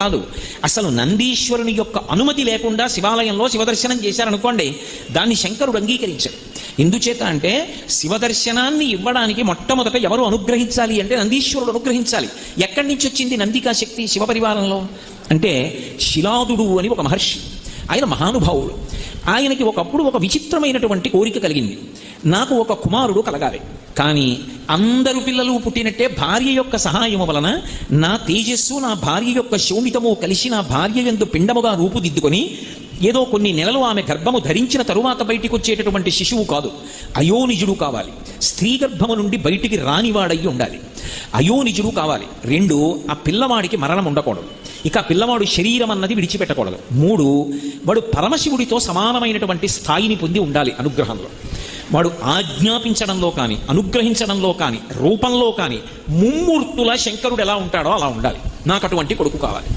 కాదు. అసలు నందీశ్వరుని యొక్క అనుమతి లేకుండా శివాలయంలో శివదర్శనం చేశారనుకోండి, దాన్ని శంకరుడు అంగీకరించాడు. ఎందుచేత అంటే శివదర్శనాన్ని ఇవ్వడానికి మొట్టమొదట ఎవరు అనుగ్రహించాలి అంటే నందీశ్వరుడు అనుగ్రహించాలి. ఎక్కడి నుంచి వచ్చింది నందికా శక్తి శివపరివారంలో అంటే శిలాదుడు అని ఒక మహర్షి, ఆయన మహానుభావుడు. ఆయనకి ఒకప్పుడు ఒక విచిత్రమైనటువంటి కోరిక కలిగింది, నాకు ఒక కుమారుడు కలగాలి, కానీ అందరు పిల్లలు పుట్టినట్టే భార్య యొక్క సహాయము వలన నా తేజస్సు నా భార్య యొక్క శోణితము కలిసి నా భార్య యందు పిండముగా రూపుదిద్దుకొని ఏదో కొన్ని నెలలు ఆమె గర్భము ధరించిన తరువాత బయటికి వచ్చేటటువంటి శిశువు కాదు, అయోనిజుడు కావాలి. స్త్రీ గర్భము నుండి బయటికి రానివాడయ్యి ఉండాలి, అయోనిజుడు కావాలి. 2, ఆ పిల్లవాడికి మరణం ఉండకూడదు, ఇక పిల్లవాడు శరీరం అన్నది విడిచిపెట్టకూడదు. 3, వాడు పరమశివుడితో సమానమైనటువంటి స్థాయిని పొంది ఉండాలి అనుగ్రహంలో. వాడు ఆజ్ఞాపించడంలో కానీ అనుగ్రహించడంలో కానీ రూపంలో కానీ ముమ్మూర్తుల శంకరుడు ఎలా ఉంటాడో అలా ఉండాలి. నాకు అటువంటి కొడుకు కావాలి.